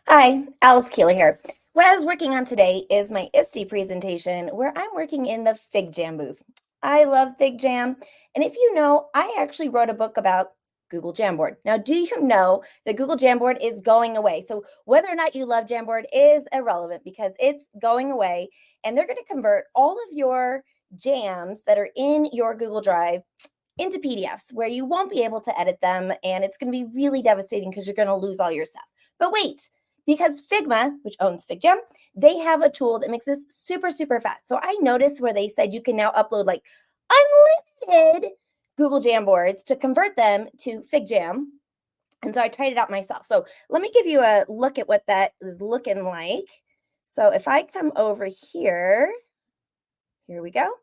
Hi, Alice Keeler here. What I was working on today is my ISTE presentation where I'm working in the FigJam booth. I love FigJam, and if you know, I actually wrote a book about Google Jamboard. Now, do you know that Google Jamboard is going away? So whether or not you love Jamboard is irrelevant because it's going away, and they're going to convert all of your jams that are in your Google Drive into PDFs where you won't be able to edit them, and it's going to be really devastating because you're going to lose all your stuff. But wait, because Figma, which owns FigJam, they have a tool that makes this super, super fast. So I noticed where they said you can now upload like unlimited Google Jamboards to convert them to FigJam. And so I tried it out myself. So let me give you a look at what that is looking like. So if I come over here we go.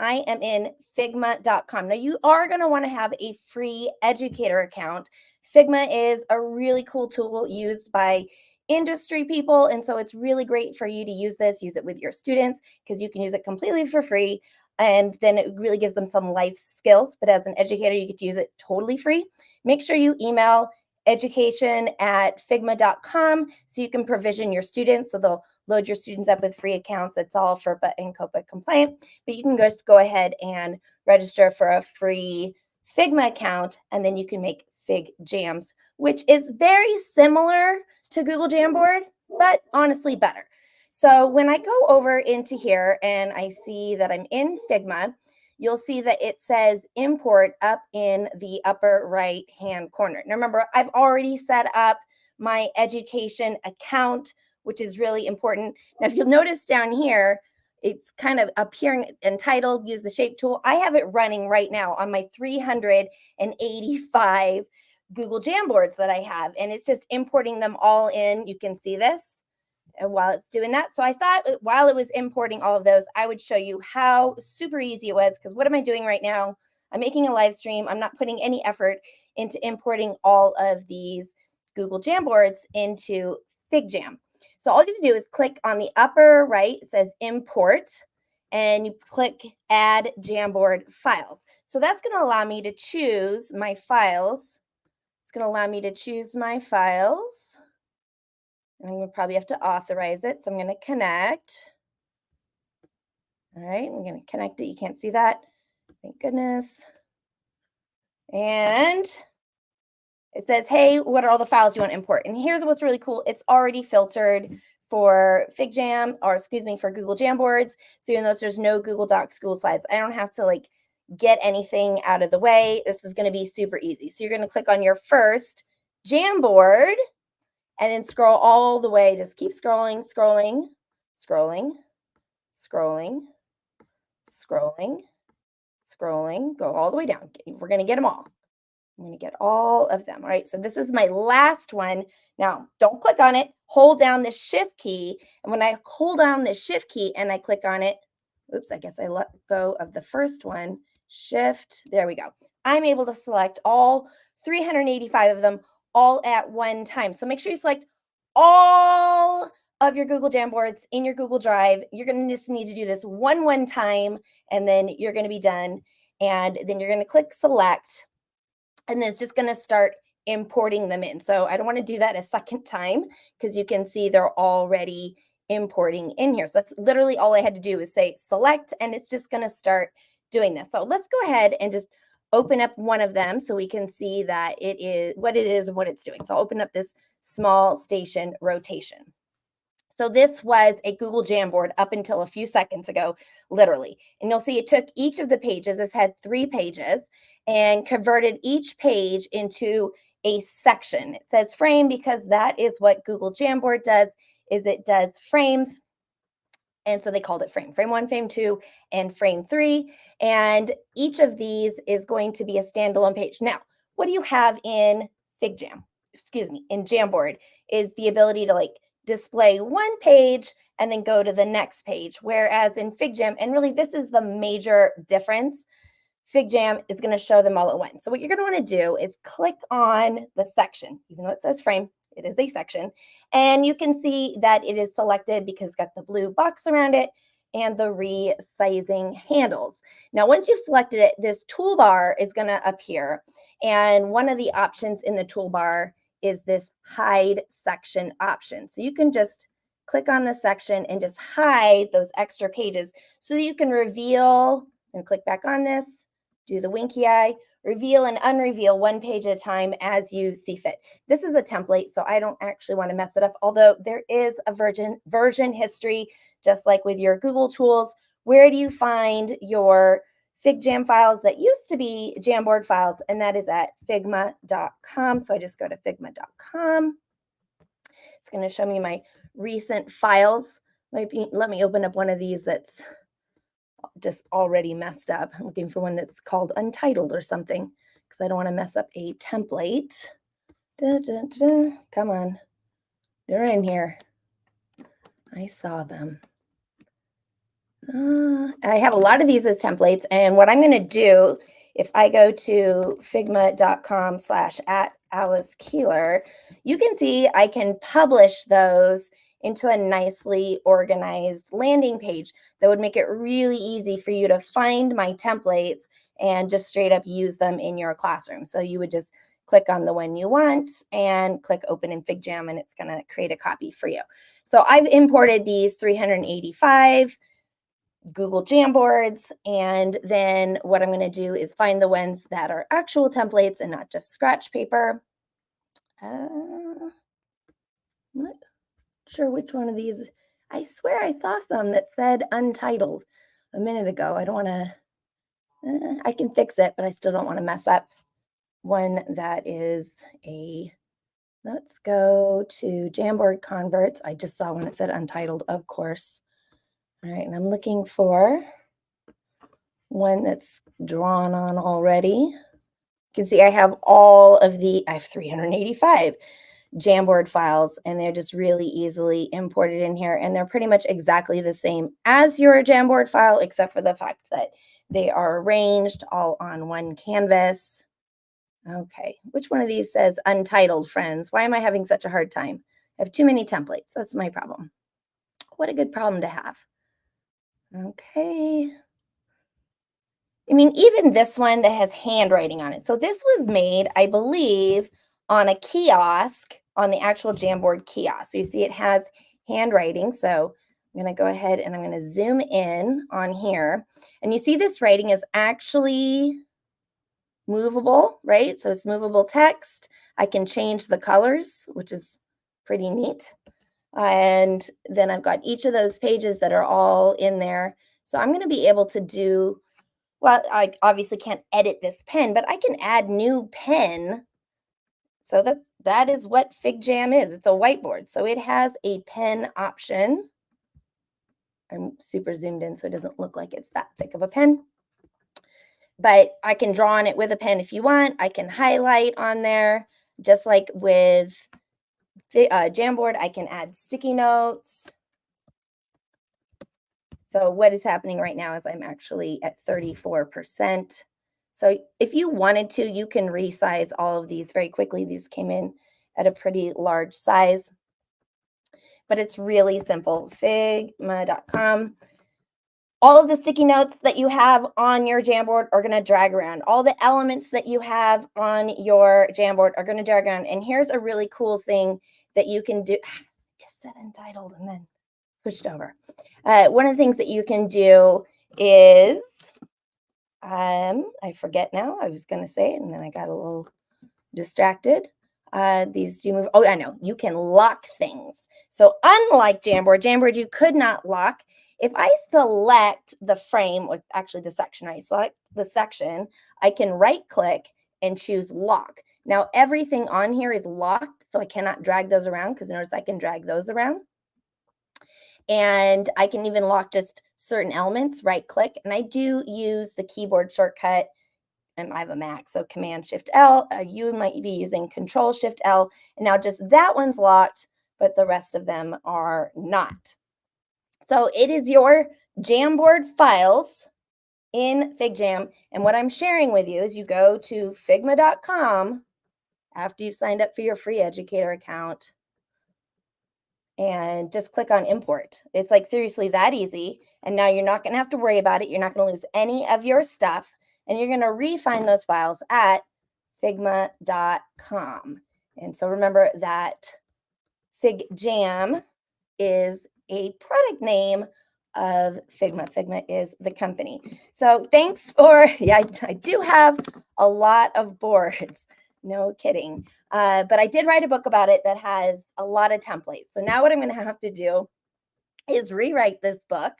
I am in figma.com. Now, you are going to want to have a free educator account. Figma is a really cool tool used by industry people. And so it's really great for you to use it with your students because you can use it completely for free. And then it really gives them some life skills. But as an educator, you get to use it totally free. Make sure you email education@figma.com so you can provision your students. So they'll load your students up with free accounts. That's all FERPA and COPA compliant. But you can just go ahead and register for a free Figma account, and then you can make FigJams, which is very similar to Google Jamboard, but honestly better. So when I go over into here and I see that I'm in Figma, you'll see that it says import up in the upper right hand corner. Now remember, I've already set up my education account, which is really important. Now, if you'll notice down here, it's kind of appearing entitled, use the shape tool. I have it running right now on my 385 Google Jamboards that I have, and it's just importing them all in. You can see this while it's doing that. So I thought while it was importing all of those, I would show you how super easy it was, because what am I doing right now? I'm making a live stream. I'm not putting any effort into importing all of these Google Jamboards into FigJam. So all you have to do is click on the upper right, it says import, and you click add Jamboard files. So that's going to allow me to choose my files. It's going to allow me to choose my files. And I'm going to probably have to authorize it. So I'm going to connect. All right, I'm going to connect it. You can't see that. Thank goodness. And it says, hey, what are all the files you want to import? And here's what's really cool. It's already filtered for FigJam, or excuse me, for Google Jamboards. So you'll notice there's no Google Docs school slides. I don't have to like get anything out of the way. This is going to be super easy. So you're going to click on your first Jamboard and then scroll all the way. Just keep scrolling, scrolling, scrolling, scrolling, scrolling, scrolling. Go all the way down. We're going to get them all. I'm going to get all of them. All right, so this is my last one. Now, don't click on it. Hold down the shift key. And when I hold down the shift key and I click on it, oops, I guess I let go of the first one. Shift, there we go. I'm able to select all 385 of them all at one time. So make sure you select all of your Google Jamboards in your Google Drive. You're going to just need to do this one time, and then you're going to be done. And then you're going to click select. And then it's just going to start importing them in. So I don't want to do that a second time because you can see they're already importing in here. So that's literally all I had to do is say select, and it's just going to start doing this. So let's go ahead and just open up one of them so we can see that it is and what it's doing. So I'll open up this small station rotation. So this was a Google Jamboard up until a few seconds ago, literally. And you'll see it took each of the pages, it's had 3 pages, and converted each page into a section. It says frame because that is what Google Jamboard does, is it does frames. And so they called it frame 1, frame 2, and frame 3. And each of these is going to be a standalone page. Now, what do you have in FigJam? Excuse me, in Jamboard is the ability to like display one page and then go to the next page. Whereas in FigJam, and really this is the major difference, FigJam is going to show them all at once. So what you're going to want to do is click on the section, even though it says frame, it is a section. And you can see that it is selected because it's got the blue box around it and the resizing handles. Now, once you've selected it, this toolbar is going to appear. And one of the options in the toolbar is this hide section option. So you can just click on the section and just hide those extra pages so that you can reveal and click back on this, do the winky eye, reveal and unreveal one page at a time as you see fit. This is a template, so I don't actually want to mess it up, although there is a version history, just like with your Google tools. Where do you find your FigJam files that used to be Jamboard files? And that is at figma.com. So I just go to figma.com. It's going to show me my recent files. Let me open up one of these that's just already messed up. I'm looking for one that's called Untitled or something because I don't want to mess up a template. Come on. They're in here. I saw them. I have a lot of these as templates, and what I'm going to do, if I go to figma.com/@Alice Keeler, you can see I can publish those into a nicely organized landing page that would make it really easy for you to find my templates and just straight up use them in your classroom. So you would just click on the one you want and click open in FigJam, and it's going to create a copy for you. So I've imported these 385 Google Jamboards, and then what I'm going to do is find the ones that are actual templates and not just scratch paper. I'm not sure which one of these. I swear I saw some that said Untitled a minute ago. I don't want to, I can fix it, but I still don't want to mess up one that is a, let's go to Jamboard Converts. I just saw one that said Untitled, of course. All right, and I'm looking for one that's drawn on already. You can see I have I have 385 Jamboard files, and they're just really easily imported in here, and they're pretty much exactly the same as your Jamboard file, except for the fact that they are arranged all on one canvas. Okay, which one of these says Untitled, friends? Why am I having such a hard time? I have too many templates. That's my problem. What a good problem to have. Okay. I mean, even this one that has handwriting on it. So this was made, I believe, on a kiosk, on the actual Jamboard kiosk. So you see it has handwriting. So I'm going to go ahead and I'm going to zoom in on here. And you see this writing is actually movable, right? So it's movable text. I can change the colors, which is pretty neat. And then I've got each of those pages that are all in there. So I'm going to be able to do, well, I obviously can't edit this pen, but I can add new pen. So that is what FigJam is. It's a whiteboard. So it has a pen option. I'm super zoomed in so it doesn't look like it's that thick of a pen. But I can draw on it with a pen if you want. I can highlight on there, just like with Jamboard. I can add sticky notes. So what is happening right now is I'm actually at 34%. So if you wanted to, you can resize all of these very quickly. These came in at a pretty large size, but it's really simple. Figma.com. All of the sticky notes that you have on your Jamboard are going to drag around. All the elements that you have on your Jamboard are going to drag around. And here's a really cool thing that you can do. Just said Untitled and then switched over. One of the things that you can do is, I forget now. I was going to say it and then I got a little distracted. These do move. Oh, I know. You can lock things. So unlike Jamboard, you could not lock. If I select the frame, or actually the section, I select the section, I can right click and choose lock. Now everything on here is locked, so I cannot drag those around because notice I can drag those around. And I can even lock just certain elements, right click. And I do use the keyboard shortcut, and I have a Mac, so Command-Shift-L. You might be using Control-Shift-L. And now just that one's locked, but the rest of them are not. So it is your Jamboard files in FigJam. And what I'm sharing with you is you go to figma.com after you've signed up for your free educator account and just click on import. It's like seriously that easy. And now you're not going to have to worry about it. You're not going to lose any of your stuff. And you're going to re-find those files at figma.com. And so remember that FigJam is a product name of Figma. Figma is the company. So thanks for, yeah, I do have a lot of boards. No kidding. But I did write a book about it that has a lot of templates. So now what I'm going to have to do is rewrite this book,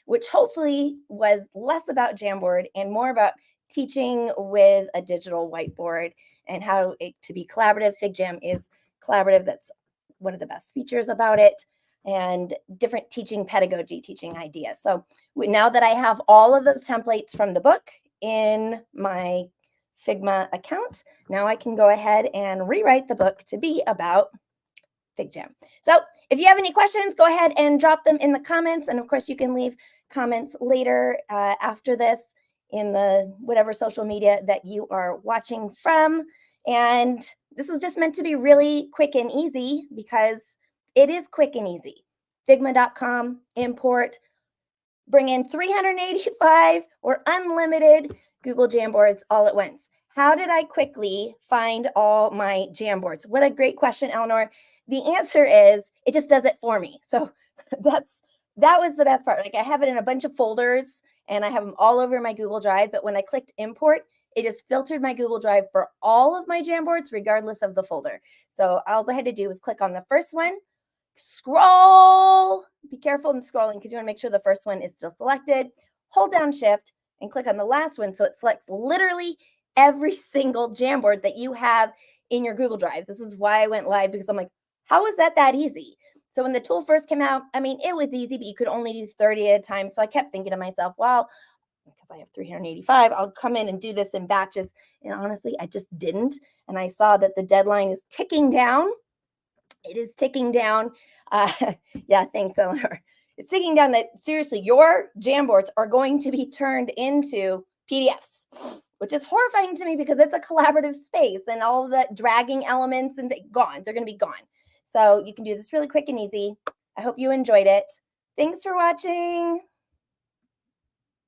which hopefully was less about Jamboard and more about teaching with a digital whiteboard and how to be collaborative. FigJam is collaborative. That's one of the best features about it, and different teaching pedagogy, teaching ideas. So now that I have all of those templates from the book in my Figma account, now I can go ahead and rewrite the book to be about FigJam. So if you have any questions, go ahead and drop them in the comments. And of course, you can leave comments later after this in the whatever social media that you are watching from. And this is just meant to be really quick and easy because it is quick and easy. Figma.com, import, bring in 385 or unlimited Google Jamboards all at once. How did I quickly find all my Jamboards? What a great question, Eleanor. The answer is it just does it for me. So that was the best part. Like I have it in a bunch of folders and I have them all over my Google Drive. But when I clicked import, it just filtered my Google Drive for all of my Jamboards, regardless of the folder. So all I had to do was click on the first one, scroll. Be careful in scrolling because you want to make sure the first one is still selected. Hold down shift and click on the last one so it selects literally every single Jamboard that you have in your Google Drive. This is why I went live, because I'm like, how is that easy? So when the tool first came out, I mean, it was easy, but you could only do 30 at a time. So I kept thinking to myself, well, because I have 385, I'll come in and do this in batches. And honestly, I just didn't. And I saw that the deadline is ticking down. It is ticking down. Yeah, thanks, Eleanor. It's ticking down that seriously, your Jamboards are going to be turned into PDFs, which is horrifying to me because it's a collaborative space and all the dragging elements and gone. They're going to be gone. So you can do this really quick and easy. I hope you enjoyed it. Thanks for watching.